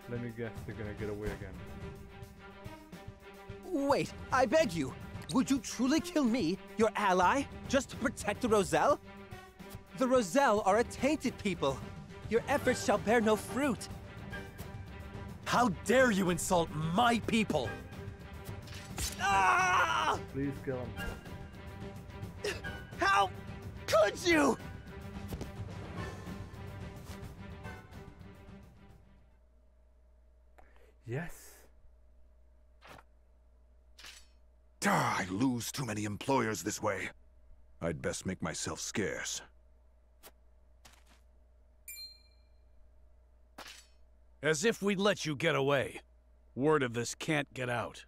Let me guess, they're gonna get away again. Wait, I beg you. Would you truly kill me, your ally, just to protect the Roselle? The Roselle are a tainted people. Your efforts shall bear no fruit. How dare you insult my people? Ah! Please kill him. How could you? Yes. I lose too many employers this way. I'd best make myself scarce. As if we'd let you get away. Word of this can't get out.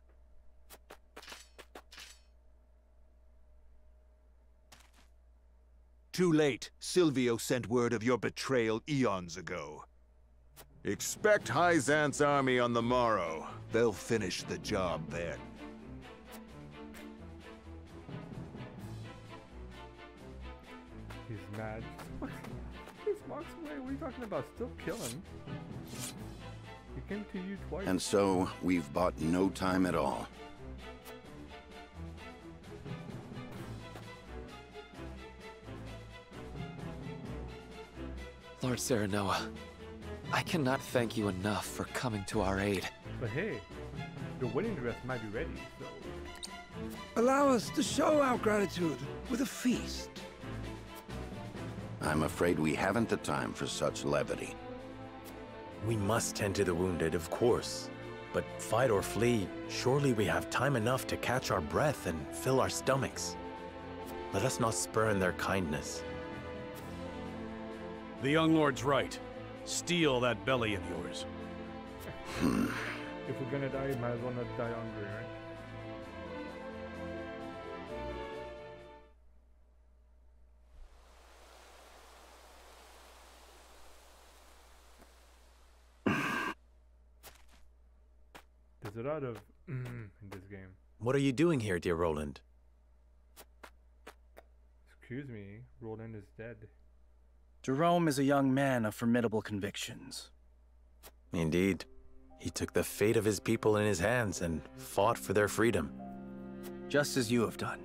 Too late. Silvio sent word of your betrayal eons ago. Expect Hyzant's army on the morrow. They'll finish the job then. He's mad. He walks away. What are you talking about? Still kill him. He came to you twice. And so, we've bought no time at all. Lord Serenoa, I cannot thank you enough for coming to our aid. But hey, your wedding dress might be ready, so... Allow us to show our gratitude with a feast. I'm afraid we haven't the time for such levity. We must tend to the wounded, of course. But fight or flee, surely we have time enough to catch our breath and fill our stomachs. Let us not spurn their kindness. The young lord's right. Steal that belly of yours. If we're gonna die, might as well not die hungry, right? There's a lot of in this game. What are you doing here, dear Roland? Excuse me, Roland is dead. Jerome is a young man of formidable convictions. Indeed. He took the fate of his people in his hands and fought for their freedom. Just as you have done.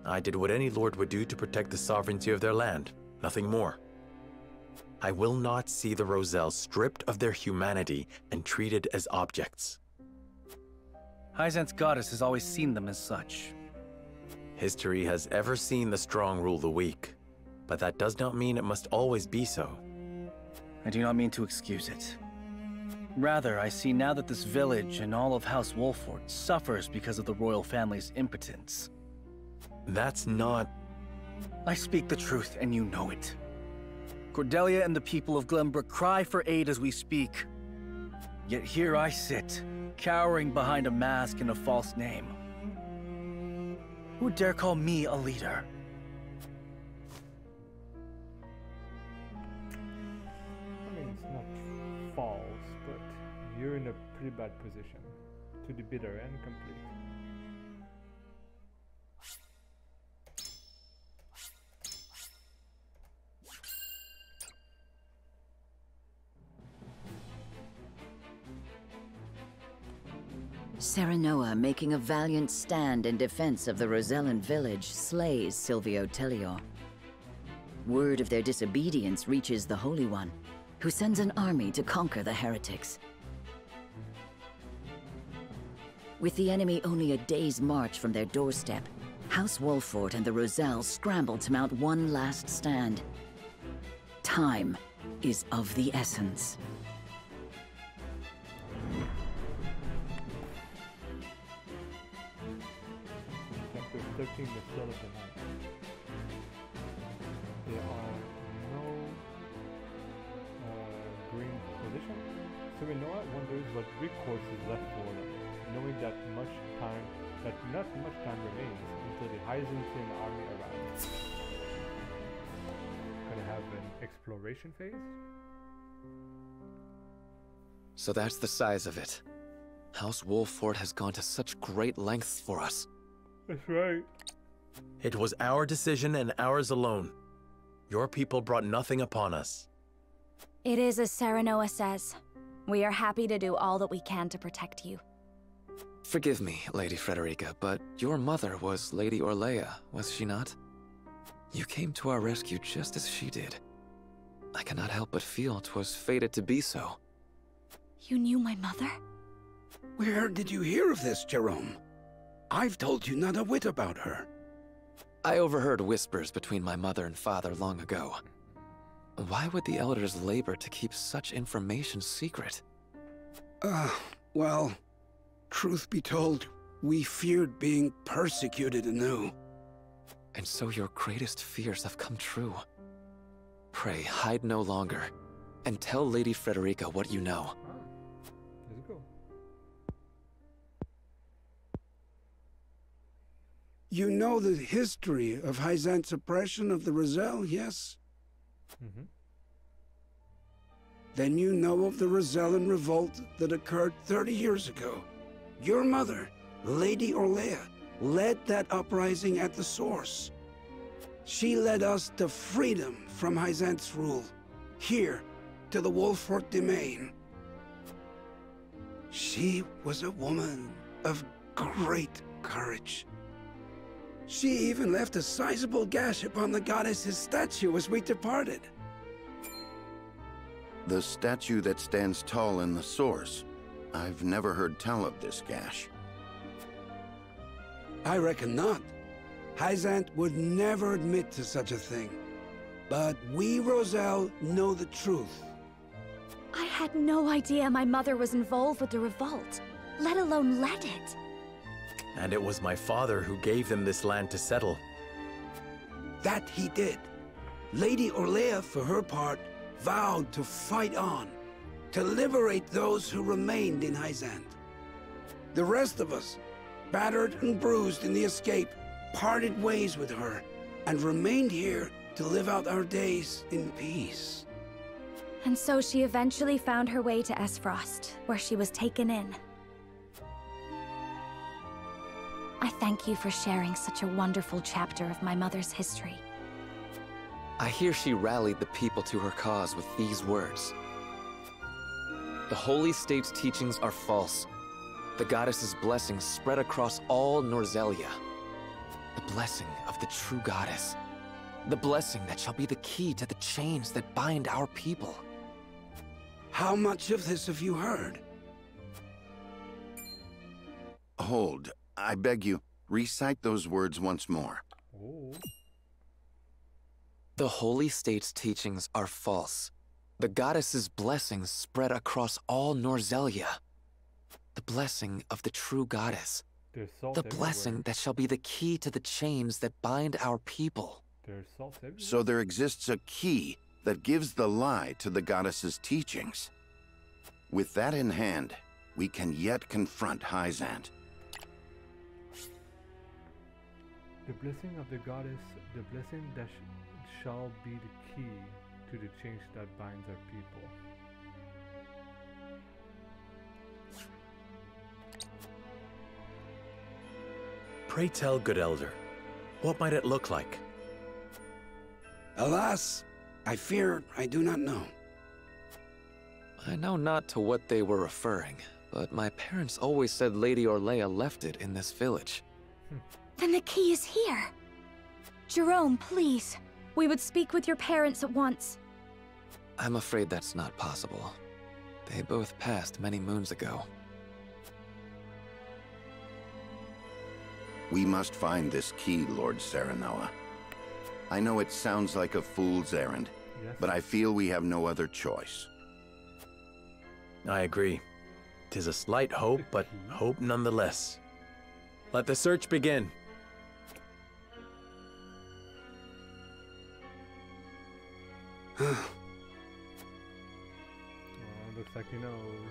I did what any lord would do to protect the sovereignty of their land, nothing more. I will not see the Roselle stripped of their humanity and treated as objects. Hyzant's goddess has always seen them as such. History has ever seen the strong rule the weak, but that does not mean it must always be so. I do not mean to excuse it. Rather, I see now that this village and all of House Wolford suffers because of the royal family's impotence. That's not... I speak the truth, and you know it. Cordelia and the people of Glenbrook cry for aid as we speak. Yet here I sit, cowering behind a mask and a false name. Who dare call me a leader? I mean, it's not false, but you're in a pretty bad position. To the bitter and complete. Serenoa, making a valiant stand in defense of the Rosellan village, slays Silvio Tellior. Word of their disobedience reaches the Holy One, who sends an army to conquer the heretics. With the enemy only a day's march from their doorstep, House Wolford and the Roselle scramble to mount one last stand. Time is of the essence. Chapter 13, the Sword of the Night. There are no green position. Serenoa wonders what recourse is left for them, knowing that not much time remains until the Hyzantine army arrives. Gonna have an exploration phase? So that's the size of it. House Wolford has gone to such great lengths for us. That's right. It was our decision and ours alone. Your people brought nothing upon us. It is as Serenoa says. We are happy to do all that we can to protect you. Forgive me, Lady Frederica, but your mother was Lady Orlea, was she not? You came to our rescue just as she did. I cannot help but feel 'twas fated to be so. You knew my mother? Where did you hear of this, Jerome? I've told you not a whit about her. I overheard whispers between my mother and father long ago. Why would the elders labor to keep such information secret? Well, truth be told, we feared being persecuted anew. And so your greatest fears have come true. Pray, hide no longer, and tell Lady Frederica what you know. Let's go. You know the history of Hyzant's oppression of the Roselle, yes? Mm-hmm. Then you know of the Rosellan revolt that occurred 30 years ago. Your mother, Lady Orlea, led that uprising at the source. She led us to freedom from Hyzant's rule, here to the Wolfort domain. She was a woman of great courage. She even left a sizable gash upon the goddess's statue as we departed. The statue that stands tall in the source. I've never heard tell of this gash. I reckon not. Hyzant would never admit to such a thing. But we, Roselle, know the truth. I had no idea my mother was involved with the revolt, let alone led it. And it was my father who gave them this land to settle. That he did. Lady Orlea, for her part, vowed to fight on, to liberate those who remained in Hyzant. The rest of us, battered and bruised in the escape, parted ways with her, and remained here to live out our days in peace. And so she eventually found her way to Esfrost, where she was taken in. I thank you for sharing such a wonderful chapter of my mother's history. I hear she rallied the people to her cause with these words. The Holy State's teachings are false. The goddess's blessings spread across all Norzelia. The blessing of the true goddess. The blessing that shall be the key to the chains that bind our people. How much of this have you heard? Hold. I beg you, recite those words once more. Oh. The Holy State's teachings are false. The goddess's blessings spread across all Norzelia. The blessing of the true goddess. There's salt the everywhere. blessing that shall be the key to the chains that bind our people. There's salt everywhere. So there exists a key that gives the lie to the goddess's teachings. With that in hand, we can yet confront Hyzant. The blessing of the goddess, the blessing that shall be the key to the change that binds our people. Pray tell, good elder, what might it look like? Alas, I fear I do not know. I know not to what they were referring, but my parents always said Lady Orlea left it in this village. Then the key is here. Jerome, please. We would speak with your parents at once. I'm afraid that's not possible. They both passed many moons ago. We must find this key, Lord Serenoa. I know it sounds like a fool's errand, Yes. but I feel we have no other choice. I agree. 'Tis a slight hope, but hope nonetheless. Let the search begin. Looks like he knows,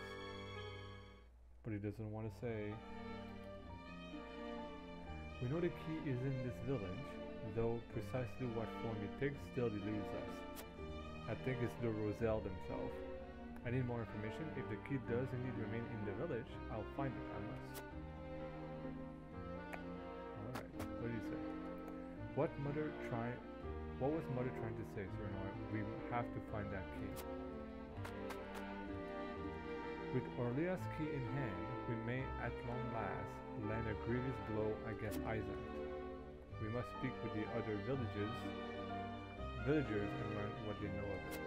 but he doesn't want to say. We know the key is in this village, though precisely what form it takes still eludes us. I think it's the Roselle themselves. I need more information. If the key does indeed remain in the village, I'll find it. I must. Alright, what do you say? What was Mother trying to say, Serenoa? We have to find that key. With Orlea's key in hand, we may at long last land a grievous blow against Izant. We must speak with the other villagers and learn what they know of it.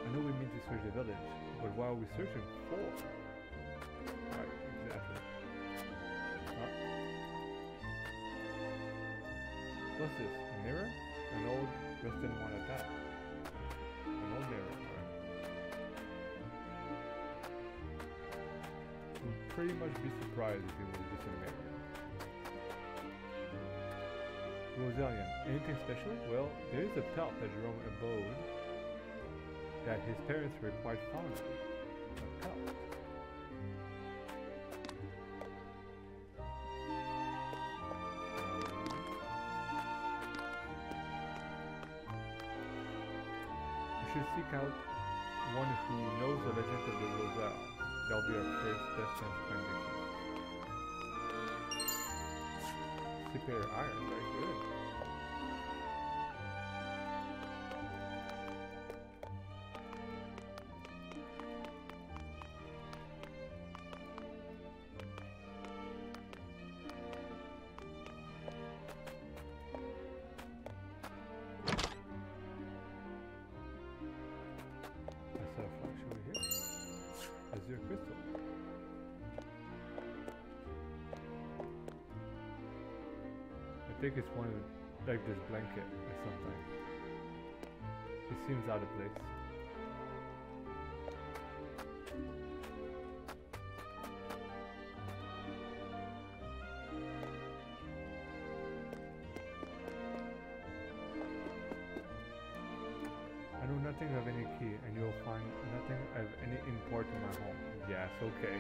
I know we mean to search the village, but what are we searching for? Right, exactly. What's this? A mirror? An old rusted one at that. An old mirror. Would pretty much be surprised if it was just a mirror. Rosalian, anything special? Well, there is a pelt that Jerome abode that his parents were quite fond of. A pelt. We should seek out one who knows the legend of the Roselle. That'll be our first best chance to find the key. Superior iron, very good. Crystal. I think it's one of like this blanket or something. It seems out of place. I know nothing of any key, and you'll find nothing of any import in my home. Yes, okay.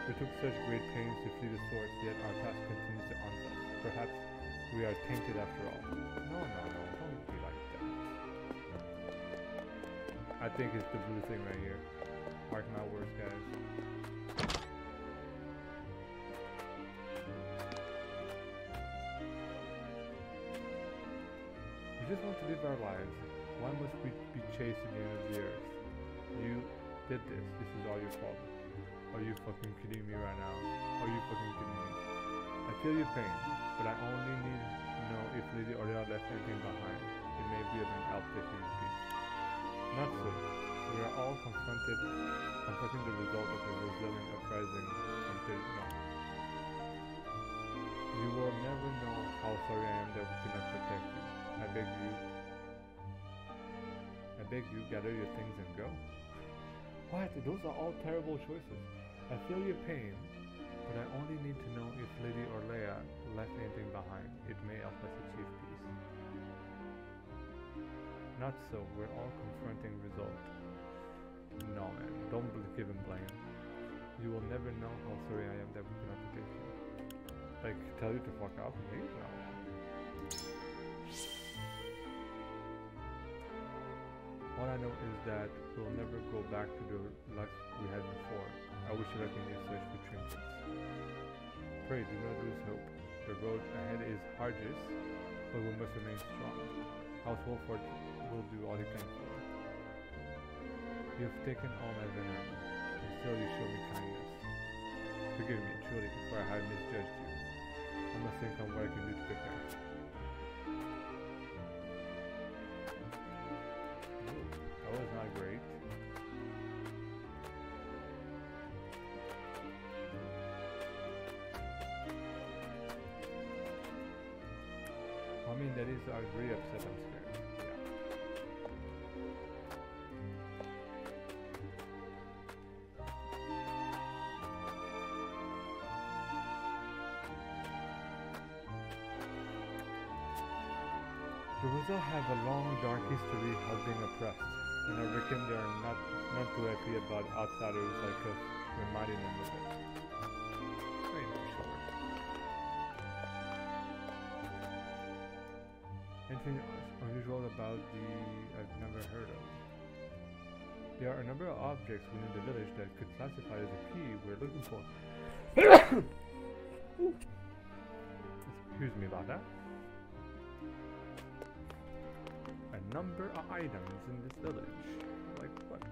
We took such great pains to flee the source, yet our past continues to haunt us. Perhaps we are tainted after all. No, don't be like that. I think it's the blue thing right here. Mark my words, guys. We just want to live our lives. Why must we be chased to the end of the earth? You did this. This is all your fault. Are you fucking kidding me right now? Are you fucking kidding me? I feel your pain, but I only need to know if Lady Orlean left anything behind. It may be of an help to human peace. Not so. We are all confronting the result of the Rosalian uprising from Tiznon. You will never know how sorry I am that we cannot protect you. I beg you, gather your things and go. What? Those are all terrible choices. I feel your pain, but I only need to know if Lady Orlean left anything behind. It may help us achieve peace. Not so. We're all confronting result. No, man. Don't give him blame. You will never know how sorry I am that we cannot protect you. Like, tell you to fuck off? Me? No. All I know is that we'll never go back to the life we had before. I wish you luck in your search for trinkets. Pray, do not lose hope. The road ahead is arduous, but we must remain strong. House Wolford will do all he can for you. You have taken all my venom, and still you show me kindness. Forgive me, truly, for I have misjudged you. I must think on what I can do to prepare. That was not great. I mean, that is very upset, I'm scared. The Roselle have a long, dark history of being oppressed, and I reckon they are not too happy about outsiders like us reminding them of it. Very much sure. Anything unusual about I've never heard of? There are a number of objects within the village that could classify as a key we're looking for. Excuse me about that. A number of items in this village. Like what?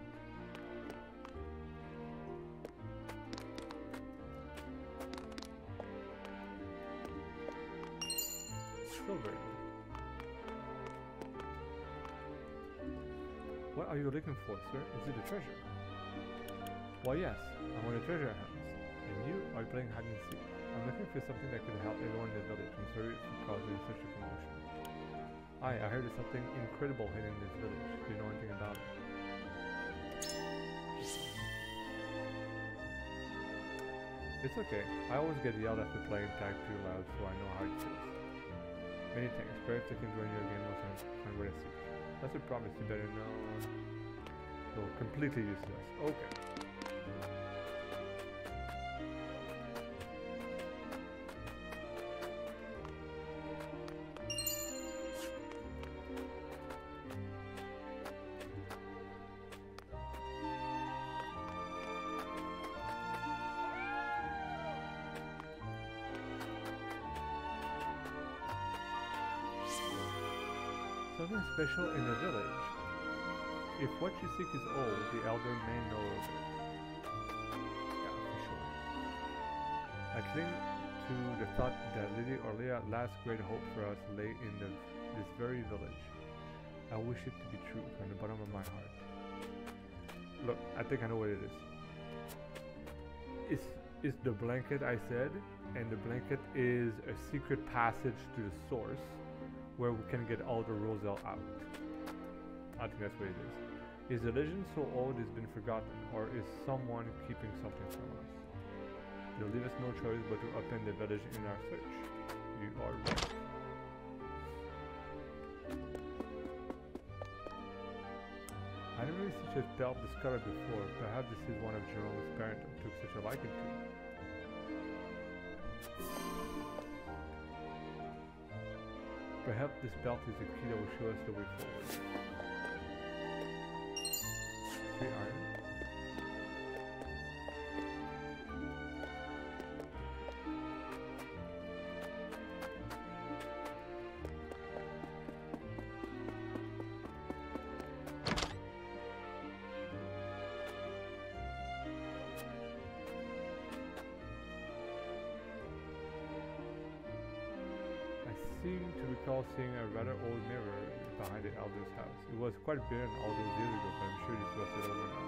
Silver. What are you looking for, sir? Is it a treasure? Well, yes, I want a treasure hunt. And you are playing hide and seek. I'm looking for something that could help everyone in the village. I'm sorry for causing such a commotion. I heard there's something incredible hidden in this village. Do you know anything about it? It's okay. I always get yelled at for playing tag too loud, so I know how it feels. Many thanks. Perhaps I can join your game once I find where to seek. That's a promise. You better know. So completely useless. Okay. Something special in the village. If what you seek is old, the elder may know of it. Yeah, for sure. I cling to the thought that Lady Orlea's last great hope for us lay in this very village. I wish it to be true from the bottom of my heart. Look, I think I know what it is. It's the blanket I said, and the blanket is a secret passage to the source, where we can get all the Roselle out. I think that's what it is. Is the legend so old it's been forgotten, or is someone keeping something from us? It'll leave us no choice but to upend the village in our search. You are right. I never really such a belt discolored before. Perhaps this is one of Jerome's parents who took such a liking to it. Perhaps this belt is the key that will show us the way forward. 3 iron. To recall seeing a rather old mirror behind the elder's house. It was quite barren all those years ago, but I'm sure it's rusted over now.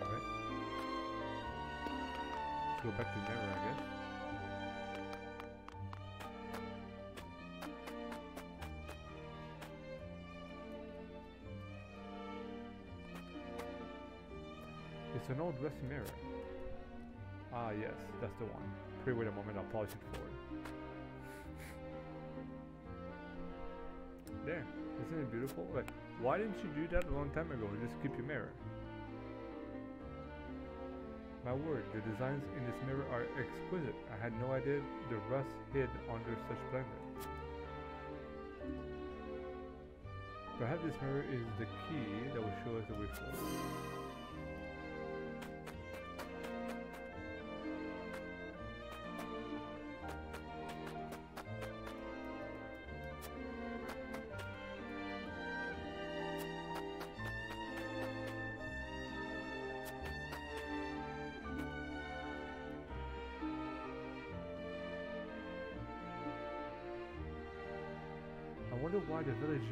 Alright. Let's go back to the mirror, I guess. It's an old rusty mirror. Ah yes, that's the one. Pray wait a moment, I'll polish it forward. There, isn't it beautiful? Like, why didn't you do that a long time ago? Just keep your mirror. My word, the designs in this mirror are exquisite. I had no idea the rust hid under such splendor. Perhaps this mirror is the key that will show us the way forward. I wonder why the village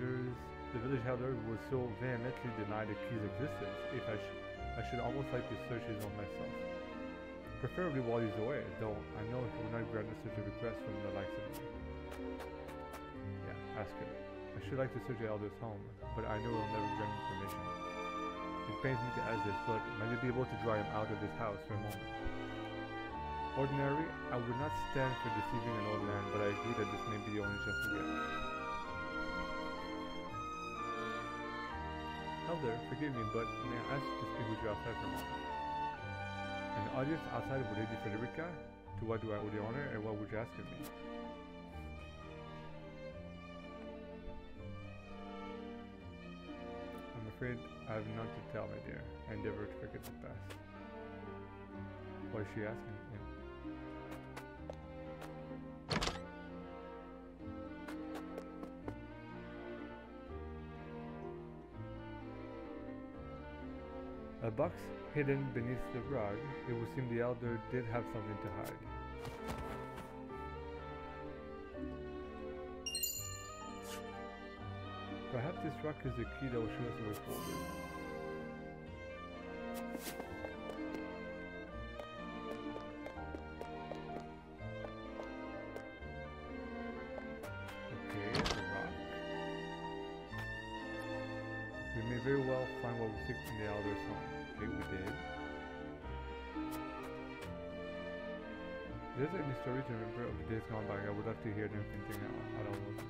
elder would so vehemently deny the key's existence. If I should almost like to search his own myself. Preferably while he's away, though I know he would not grant such a request from the likes of me. Yeah, ask him. I should like to search the elder's home, but I know he'll never grant me permission. It pains me to ask this, but might you be able to draw him out of this house for a moment? Ordinarily, I would not stand for deceiving an old man, but I agree that this may be the only chance we get. Elder, forgive me, but may I ask to speak with you outside for a moment? An audience outside with Lady Frederica? To what do I owe the honor, and what would you ask of me? I'm afraid I have none to tell, my dear. I endeavor to forget the past. What is she asking? Yeah. A box hidden beneath the rug. It would seem the elder did have something to hide. Perhaps this rock is the key that will show us the way forward. Okay, a rock. We may very well find what we seek in the elder's home. Okay, we did. Is there any stories you remember of the days gone by? I would love to hear them thinking out of them.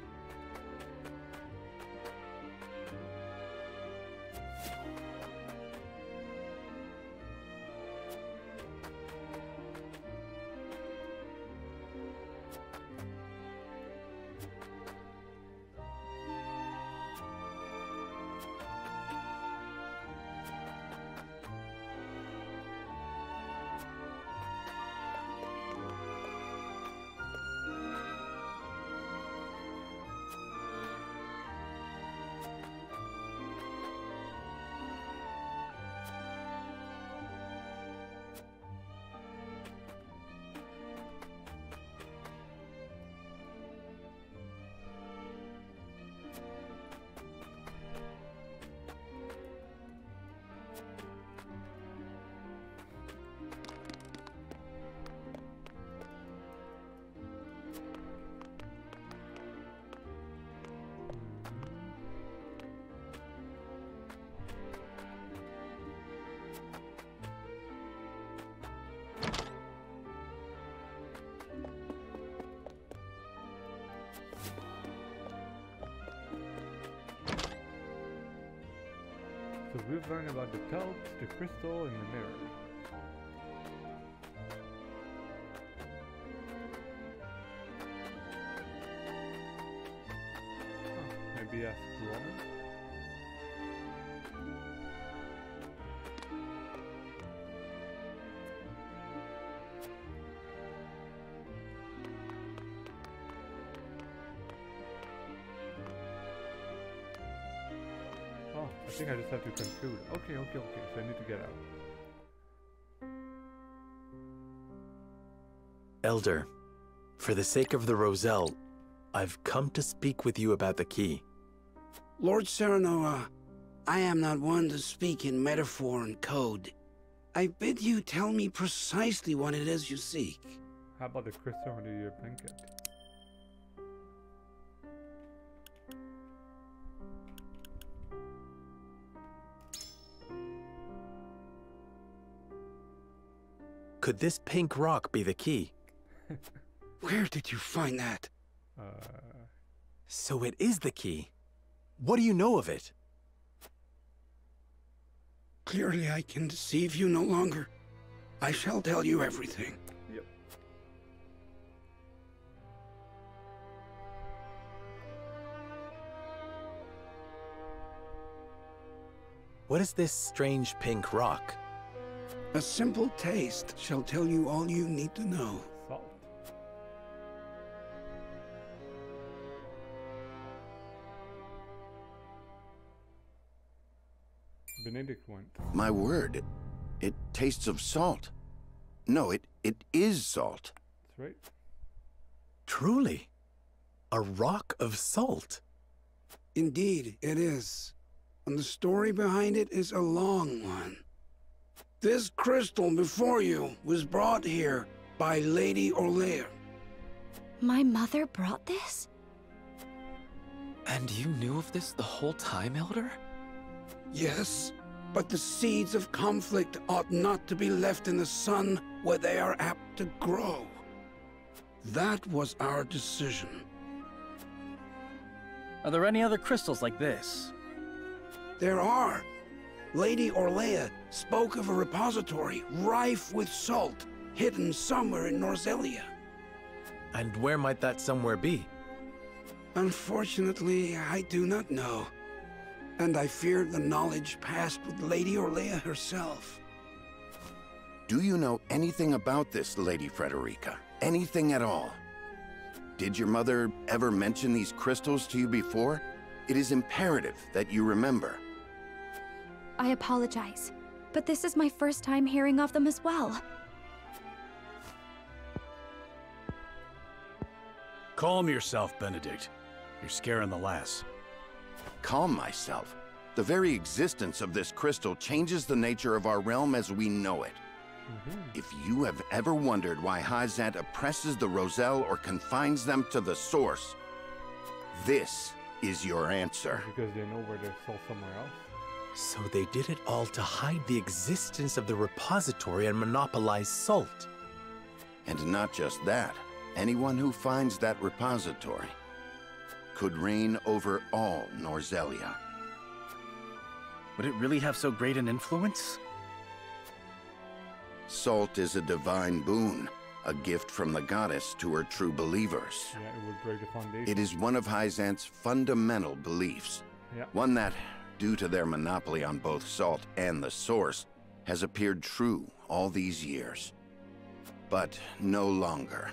So we've learned about the pelt, the crystal, and the mirror. Oh, maybe ask Roman? I think I just have to conclude. Okay, so I need to get out. Elder, for the sake of the Roselle, I've come to speak with you about the key. Lord Serenoa, I am not one to speak in metaphor and code. I bid you tell me precisely what it is you seek. How about the crystal under your blanket? Could this pink rock be the key? Where did you find that? So it is the key. What do you know of it? Clearly I can deceive you no longer. I shall tell you everything. Yep. What is this strange pink rock? A simple taste shall tell you all you need to know. Salt. Benedict went. My word, it tastes of salt. No, it is salt. That's right. Truly, a rock of salt. Indeed, it is. And the story behind it is a long one. This crystal before you was brought here by Lady Orlear. My mother brought this? And you knew of this the whole time, Elder? Yes, but the seeds of conflict ought not to be left in the sun where they are apt to grow. That was our decision. Are there any other crystals like this? There are. Lady Orlear spoke of a repository rife with salt, hidden somewhere in Norzelia. And where might that somewhere be? Unfortunately, I do not know. And I fear the knowledge passed with Lady Orlea herself. Do you know anything about this, Lady Frederica? Anything at all? Did your mother ever mention these crystals to you before? It is imperative that you remember. I apologize, but this is my first time hearing of them as well. Calm yourself, Benedict. You're scaring the lass. Calm myself. The very existence of this crystal changes the nature of our realm as we know it. If you have ever wondered why Hyzant oppresses the Roselle or confines them to the source, this is your answer. Because they know where they're sold somewhere else. So they did it all to hide the existence of the repository and monopolize salt. And not just that. Anyone who finds that repository could reign over all Norzelia. Would it really have so great an influence? Salt is a divine boon, a gift from the goddess to her true believers. Yeah, it would break the foundation. It is one of Hyzant's fundamental beliefs. Yeah. One that, due to their monopoly on both salt and the source, has appeared true all these years. But no longer.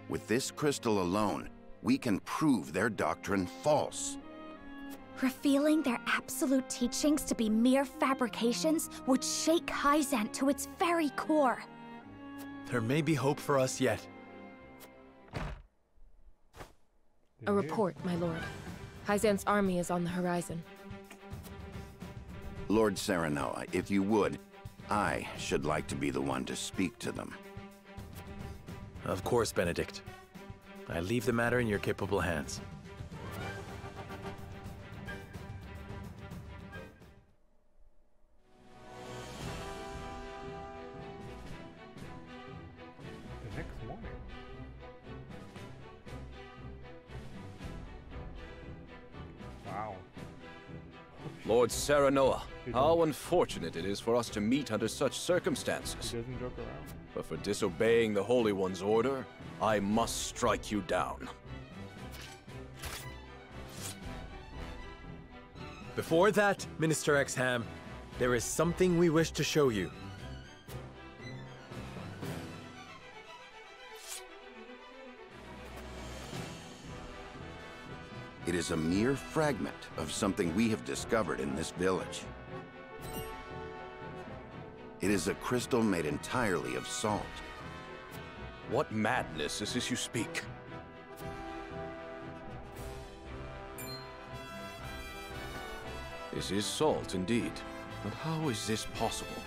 With this crystal alone, we can prove their doctrine false. Revealing their absolute teachings to be mere fabrications would shake Hyzant to its very core. There may be hope for us yet. A report, my lord. Hyzant's army is on the horizon. Lord Serenoa, if you would, I should like to be the one to speak to them. Of course, Benedict. I leave the matter in your capable hands. The next morning. Wow. Lord Serenoa, how unfortunate it is for us to meet under such circumstances. He doesn't joke around. But for disobeying the Holy One's order, I must strike you down. Before that, Minister Exham, there is something we wish to show you. It is a mere fragment of something we have discovered in this village. It is a crystal made entirely of salt. What madness is this you speak? This is salt, indeed. But how is this possible?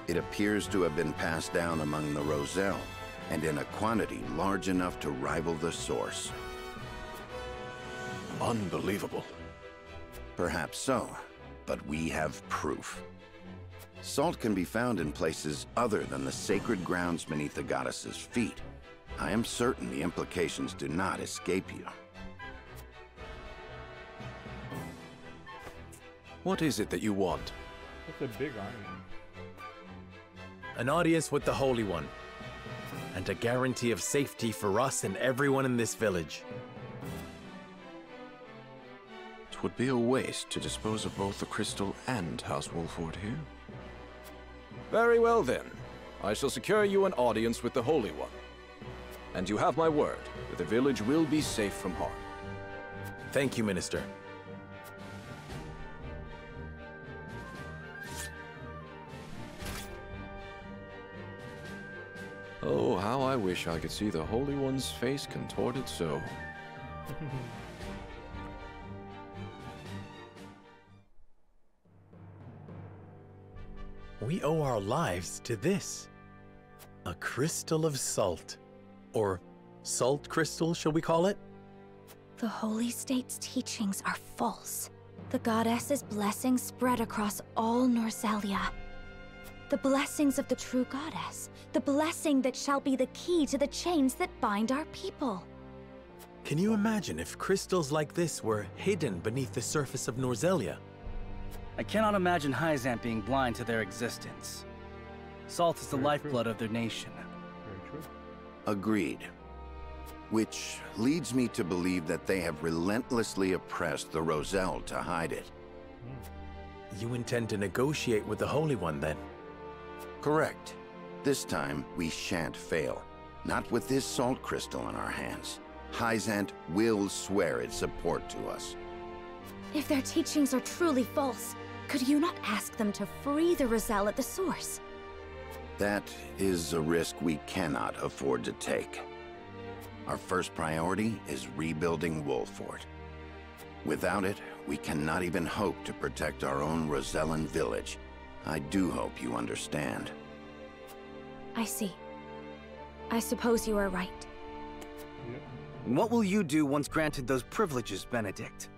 It appears to have been passed down among the Roselle, and in a quantity large enough to rival the source. Unbelievable. Perhaps so, but we have proof. Salt can be found in places other than the sacred grounds beneath the goddess's feet. I am certain the implications do not escape you. What is it that you want? That's a big army. An audience with the Holy One, and a guarantee of safety for us and everyone in this village. It would be a waste to dispose of both the crystal and House Wolford here. Very well then. I shall secure you an audience with the Holy One. And you have my word that the village will be safe from harm. Thank you, Minister. Oh, how I wish I could see the Holy One's face contorted so. We owe our lives to this. A crystal of salt. Or salt crystal, shall we call it? The Holy State's teachings are false. The goddess's blessings spread across all Norzelia. The blessings of the true goddess. The blessing that shall be the key to the chains that bind our people. Can you imagine if crystals like this were hidden beneath the surface of Norzelia? I cannot imagine Hyzant being blind to their existence. Salt is the lifeblood of their nation. Very true. Agreed. Which leads me to believe that they have relentlessly oppressed the Roselle to hide it. You intend to negotiate with the Holy One, then? Correct. This time, we shan't fail. Not with this salt crystal in our hands. Hyzant will swear its support to us. If their teachings are truly false, could you not ask them to free the Roselle at the source? That is a risk we cannot afford to take. Our first priority is rebuilding Wolford. Without it, we cannot even hope to protect our own Rosellan village. I do hope you understand. I see. I suppose you are right. What will you do once granted those privileges, Benedict?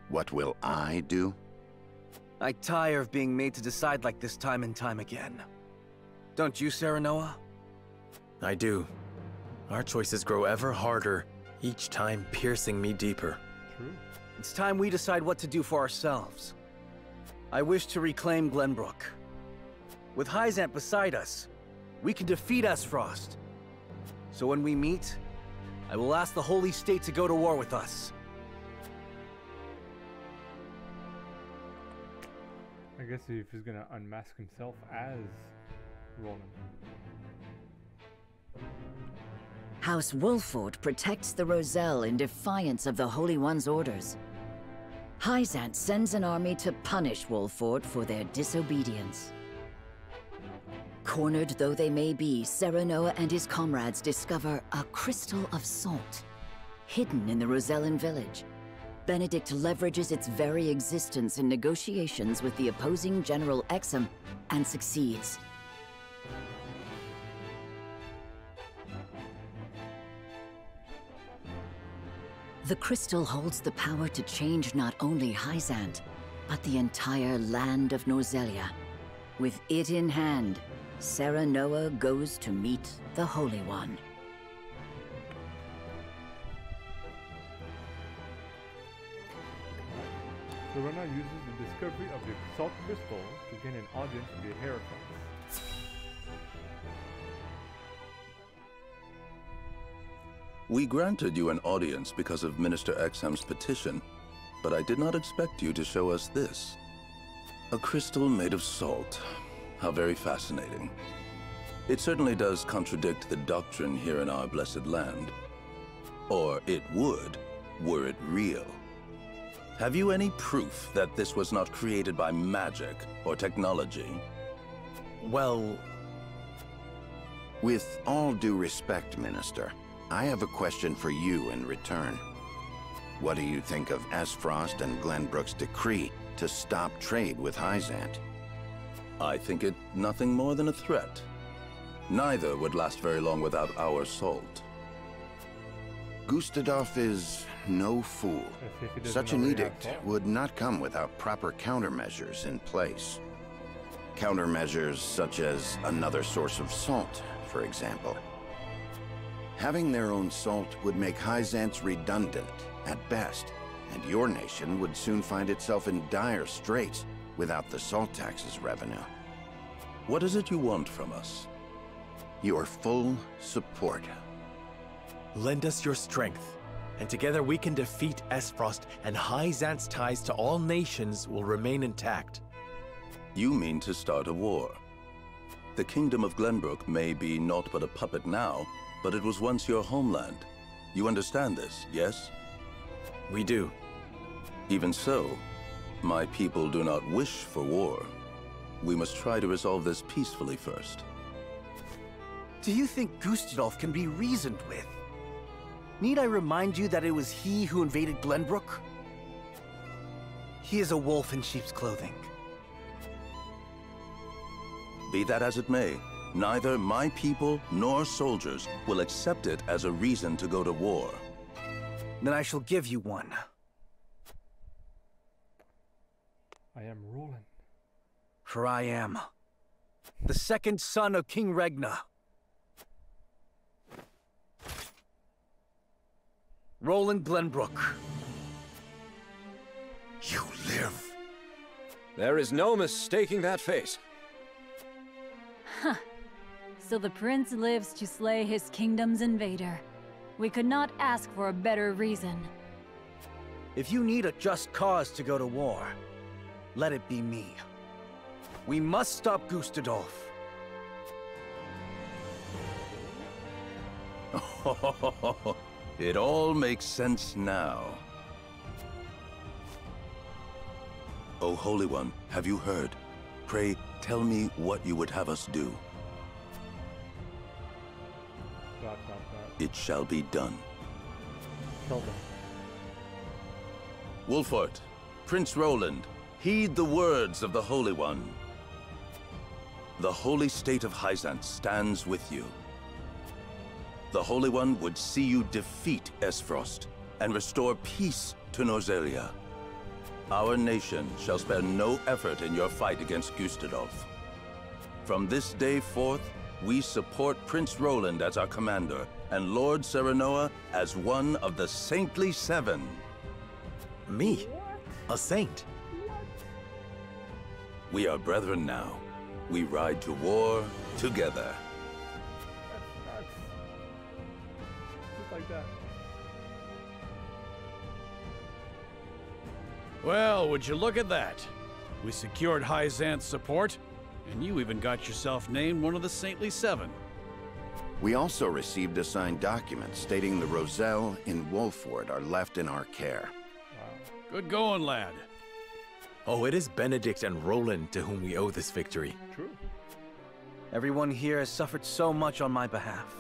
What will I do? I tire of being made to decide like this time and time again. Don't you, Serenoa? I do. Our choices grow ever harder, each time piercing me deeper. True. It's time we decide what to do for ourselves. I wish to reclaim Glenbrook. With Hyzant beside us, we can defeat Esfrost. So when we meet, I will ask the Holy State to go to war with us. I guess if he's gonna unmask himself as Roland. House Wolford protects the Roselle in defiance of the Holy One's orders. Hyzant sends an army to punish Wolford for their disobedience. Cornered though they may be, Serenoa and his comrades discover a crystal of salt, hidden in the Rosellan village. Benedict leverages its very existence in negotiations with the opposing General Exum and succeeds. The crystal holds the power to change not only Hyzant, but the entire land of Norzelia. With it in hand, Serenoa goes to meet the Holy One. Serenoa uses the discovery of the salt crystal to gain an audience with the Hierophants. We granted you an audience because of Minister Exham's petition, but I did not expect you to show us this. A crystal made of salt. How very fascinating. It certainly does contradict the doctrine here in our blessed land. Or it would, were it real. Have you any proof that this was not created by magic or technology? Well... With all due respect, Minister, I have a question for you in return. What do you think of Esfrost and Glenbrook's decree to stop trade with Hyzant? I think it nothing more than a threat. Neither would last very long without our salt. Gustadolf is no fool. Such an edict would not come without proper countermeasures in place. Countermeasures such as another source of salt, for example. Having their own salt would make Hyzant's redundant, at best, and your nation would soon find itself in dire straits without the salt tax's revenue. What is it you want from us? Your full support. Lend us your strength, and together we can defeat Esfrost, and Hyzant's ties to all nations will remain intact. You mean to start a war. The Kingdom of Glenbrook may be naught but a puppet now, but it was once your homeland. You understand this, yes? We do. Even so, my people do not wish for war. We must try to resolve this peacefully first. Do you think Gustadolf can be reasoned with? Need I remind you that it was he who invaded Glenbrook? He is a wolf in sheep's clothing. Be that as it may, neither my people nor soldiers will accept it as a reason to go to war. Then I shall give you one. I am Roland. For I am the second son of King Regna. Roland Glenbrook. You live. There is no mistaking that face. Huh. So the prince lives to slay his kingdom's invader. We could not ask for a better reason. If you need a just cause to go to war, let it be me. We must stop Gustadolf. It all makes sense now. O Holy One, have you heard? Pray, tell me what you would have us do. It shall be done. Kill them. Wolfort, Prince Roland, heed the words of the Holy One. The holy state of Hyzant stands with you. The Holy One would see you defeat Esfrost and restore peace to Norzelia. Our nation shall spare no effort in your fight against Gustadolf. From this day forth, we support Prince Roland as our commander and Lord Serenoa as one of the Saintly Seven. Me? A saint? We are brethren now. We ride to war together. Just like that. Well, would you look at that? We secured Hyzant's support, and you even got yourself named one of the Saintly Seven. We also received a signed document stating the Roselle in Wolford are left in our care. Good going, lad. Oh, it is Benedict and Roland to whom we owe this victory. True. Everyone here has suffered so much on my behalf.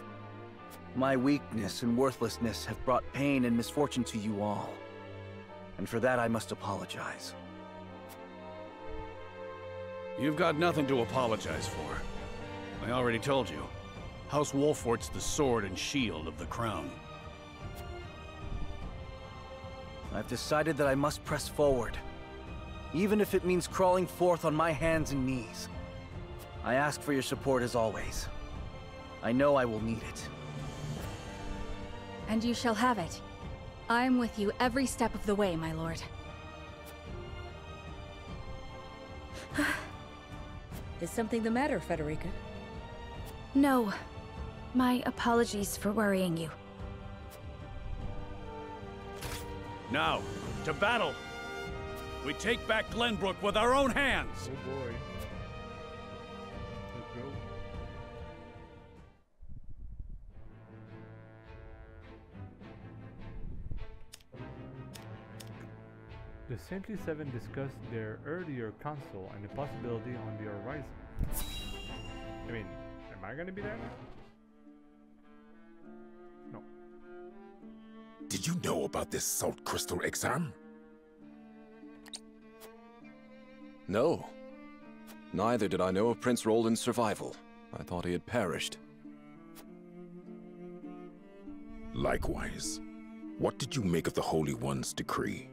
My weakness and worthlessness have brought pain and misfortune to you all. And for that I must apologize. You've got nothing to apologize for. I already told you. House Wolfort's the sword and shield of the crown. I've decided that I must press forward, even if it means crawling forth on my hands and knees. I ask for your support as always. I know I will need it. And you shall have it. I'm with you every step of the way, my lord. Is something the matter, Frederica? No. My apologies for worrying you. Now, to battle! We take back Glenbrook with our own hands! Oh boy. Let's go. The Saintly Seven discussed their earlier council and the possibility on the horizon. I mean, am I gonna be there now? No. Did you know about this salt crystal exam? No. Neither did I know of Prince Roland's survival. I thought he had perished. Likewise. What did you make of the Holy One's decree?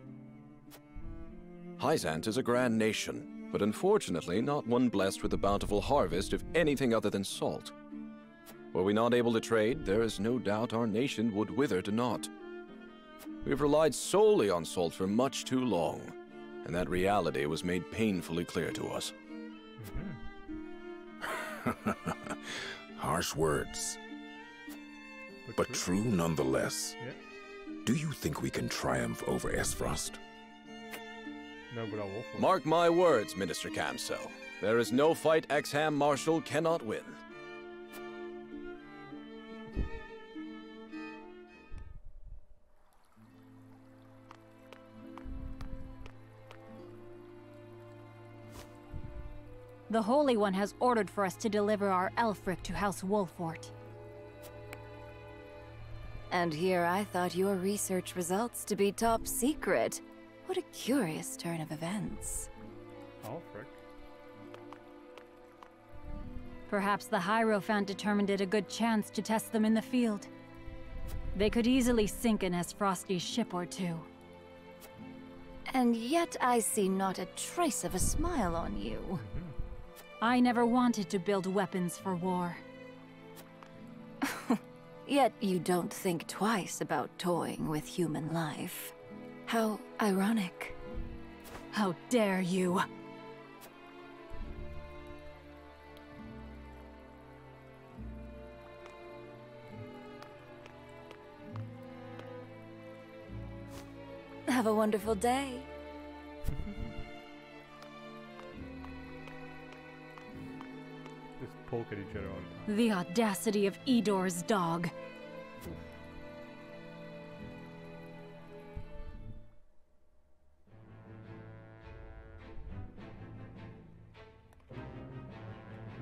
Hyzant is a grand nation, but unfortunately not one blessed with a bountiful harvest of anything other than salt. Were we not able to trade, there is no doubt our nation would wither to naught. We've relied solely on salt for much too long, and that reality was made painfully clear to us. Harsh words, but true nonetheless. Yeah. Do you think we can triumph over Esfrost? No, but I will. Mark my words, Minister Camso. There is no fight Exham Marshal cannot win. The Holy One has ordered for us to deliver our Elfric to House Wolfort. And here I thought your research results to be top secret. What a curious turn of events. Oh, frick. Perhaps the Hierophant determined it a good chance to test them in the field. They could easily sink an Esfrosti's ship or two. And yet I see not a trace of a smile on you. I never wanted to build weapons for war. Yet you don't think twice about toying with human life. How ironic. How dare you! Have a wonderful day. Just poke at each other all the time. The audacity of Edor's dog.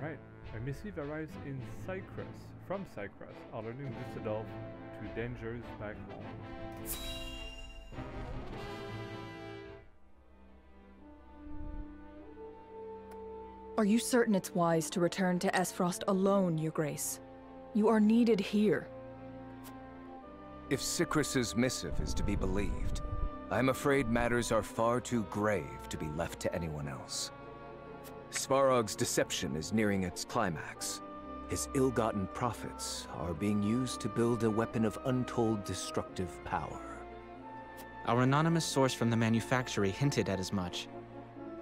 Right. A missive arrives in Cyprus, from Cyprus, alerting Düsseldorf to dangers back home. Are you certain it's wise to return to Esfrost alone, Your Grace? You are needed here. If Cycrus's missive is to be believed, I'm afraid matters are far too grave to be left to anyone else. Svarog's deception is nearing its climax. His ill-gotten profits are being used to build a weapon of untold destructive power. Our anonymous source from the manufactory hinted at as much.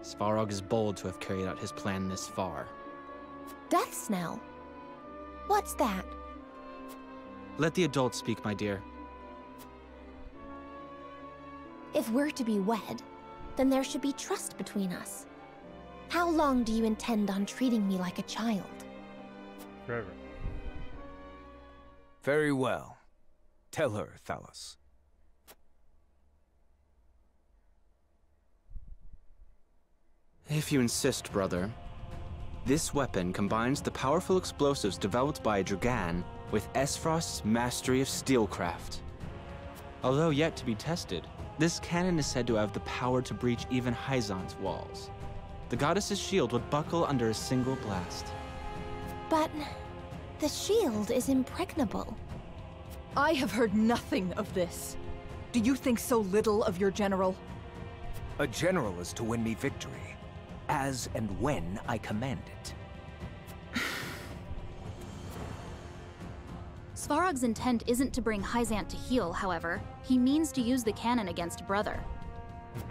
Svarog is bold to have carried out his plan this far. Death Snell? What's that? Let the adults speak, my dear. If we're to be wed, then there should be trust between us. How long do you intend on treating me like a child? Forever. Very well. Tell her, Thalos. If you insist, brother. This weapon combines the powerful explosives developed by Dragan with Esfrost's mastery of steelcraft. Although yet to be tested, this cannon is said to have the power to breach even Hyzan's walls. The goddess's shield would buckle under a single blast. But the shield is impregnable. I have heard nothing of this. Do you think so little of your general? A general is to win me victory, as and when I command it. Svarog's intent isn't to bring Hyzant to heel, however. He means to use the cannon against Brother.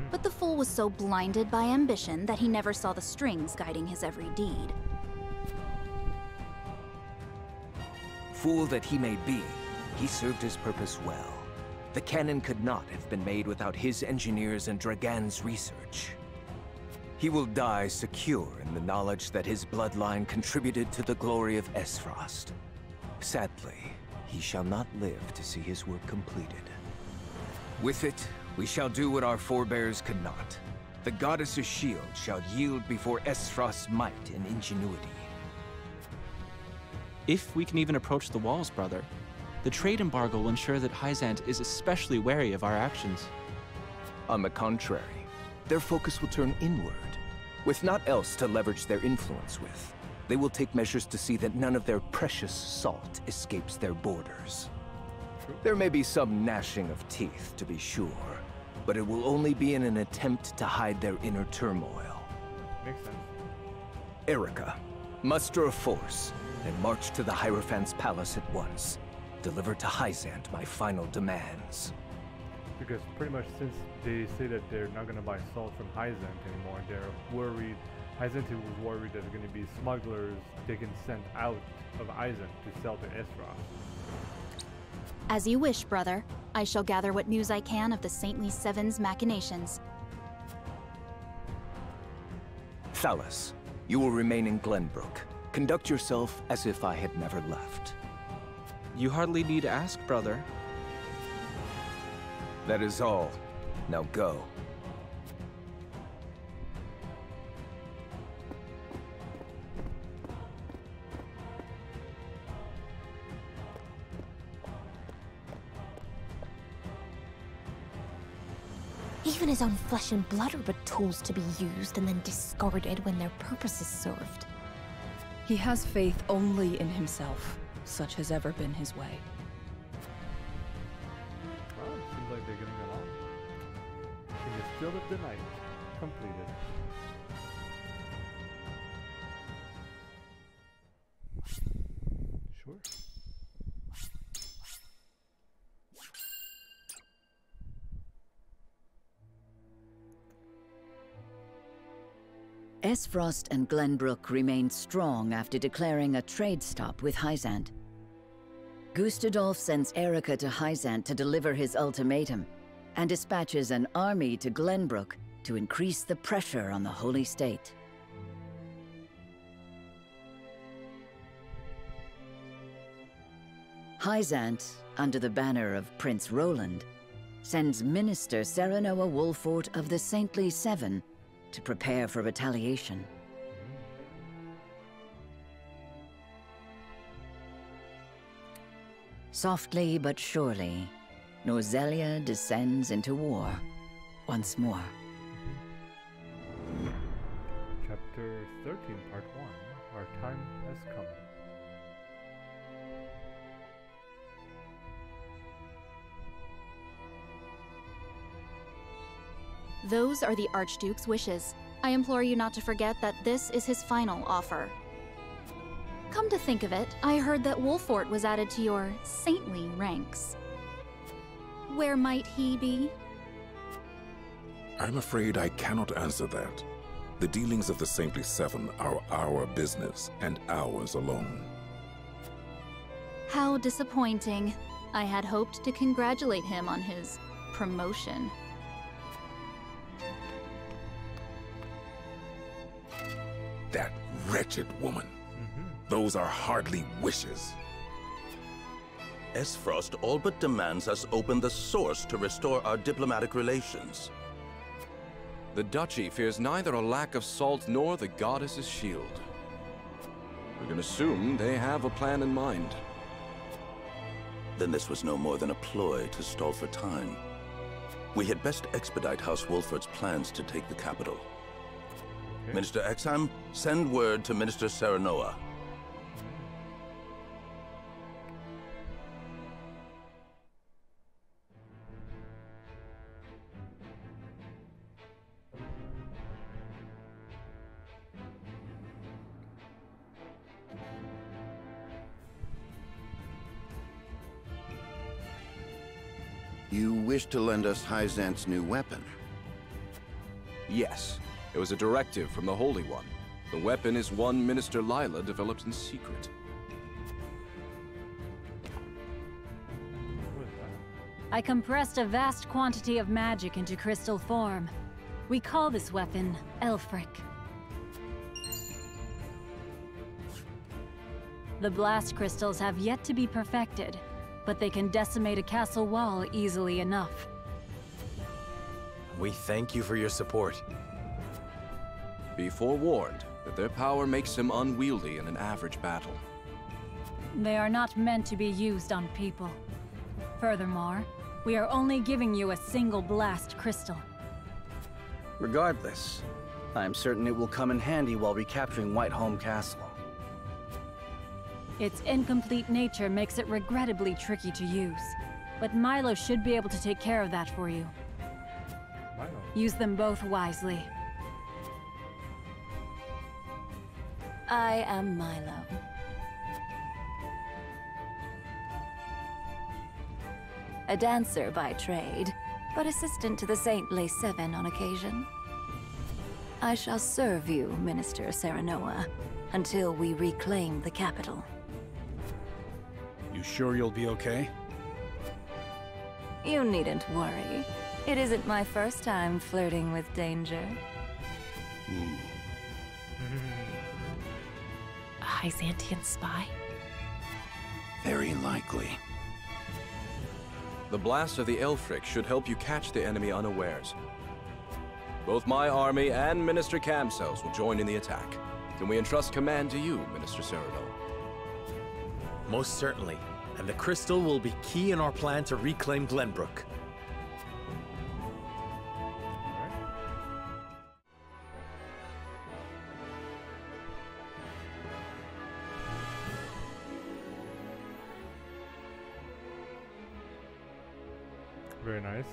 But the fool was so blinded by ambition that he never saw the strings guiding his every deed. Fool that he may be, he served his purpose well. The cannon could not have been made without his engineers and Dragan's research. He will die secure in the knowledge that his bloodline contributed to the glory of Esfrost. Sadly, he shall not live to see his work completed. With it, we shall do what our forebears could not. The goddess's shield shall yield before Esfrost's might and ingenuity. If we can even approach the walls, brother, the trade embargo will ensure that Hyzant is especially wary of our actions. On the contrary, their focus will turn inward. With naught else to leverage their influence with, they will take measures to see that none of their precious salt escapes their borders. There may be some gnashing of teeth, to be sure, but it will only be in an attempt to hide their inner turmoil. Makes sense. Erica, muster a force and march to the Hierophant's palace at once. Deliver to Hyzant my final demands. Because pretty much since they say that they're not going to buy salt from Hyzant anymore, they're worried. Hyzant was worried that there are going to be smugglers taken sent out of Hyzant to sell to Esfrost. As you wish, brother. I shall gather what news I can of the Saintly Seven's machinations. Thalos, you will remain in Glenbrook. Conduct yourself as if I had never left. You hardly need to ask, brother. That is all. Now go. Even his own flesh and blood are but tools to be used and then discarded when their purpose is served. He has faith only in himself. Such has ever been his way. Well, it seems like they're getting along. In the Still of the Night, completed. Sure. Esfrost and Glenbrook remained strong after declaring a trade stop with Hyzant. Gustadolf sends Erica to Hyzant to deliver his ultimatum, and dispatches an army to Glenbrook to increase the pressure on the Holy State. Hyzant, under the banner of Prince Roland, sends Minister Serenoa Wolfort of the Saintly Seven to prepare for retaliation. Softly but surely, Norzelia descends into war once more. Chapter 13, Part 1. Our time has come. Those are the Archduke's wishes. I implore you not to forget that this is his final offer. Come to think of it, I heard that Wolfort was added to your saintly ranks. Where might he be? I'm afraid I cannot answer that. The dealings of the Saintly Seven are our business, and ours alone. How disappointing. I had hoped to congratulate him on his promotion. That wretched woman. Those are hardly wishes. Esfrost all but demands us open the source to restore our diplomatic relations. The Duchy fears neither a lack of salt nor the goddess's shield. We can assume they have a plan in mind. Then this was no more than a ploy to stall for time. We had best expedite House Wolfort's plans to take the capital. Okay. Minister Exham, send word to Minister Serenoa. You wish to lend us Hyzant's new weapon? Yes. It was a directive from the Holy One. The weapon is one Minister Lila developed in secret. I compressed a vast quantity of magic into crystal form. We call this weapon Elfric. The blast crystals have yet to be perfected, but they can decimate a castle wall easily enough. We thank you for your support. Be forewarned that their power makes them unwieldy in an average battle. They are not meant to be used on people. Furthermore, we are only giving you a single blast crystal. Regardless, I am certain it will come in handy while recapturing Whiteholm Castle. Its incomplete nature makes it regrettably tricky to use, but Milo should be able to take care of that for you. Milo. Use them both wisely. I am Milo. A dancer by trade, but assistant to the Saintly Seven on occasion. I shall serve you, Minister Serenoa, until we reclaim the capital. You sure you'll be okay? You needn't worry. It isn't my first time flirting with danger. A Hyzantian spy? Very likely. The blast of the Elfric should help you catch the enemy unawares. Both my army and Minister Camcells will join in the attack. Can we entrust command to you, Minister Serenoa? Most certainly. And the crystal will be key in our plan to reclaim Glenbrook. Very nice.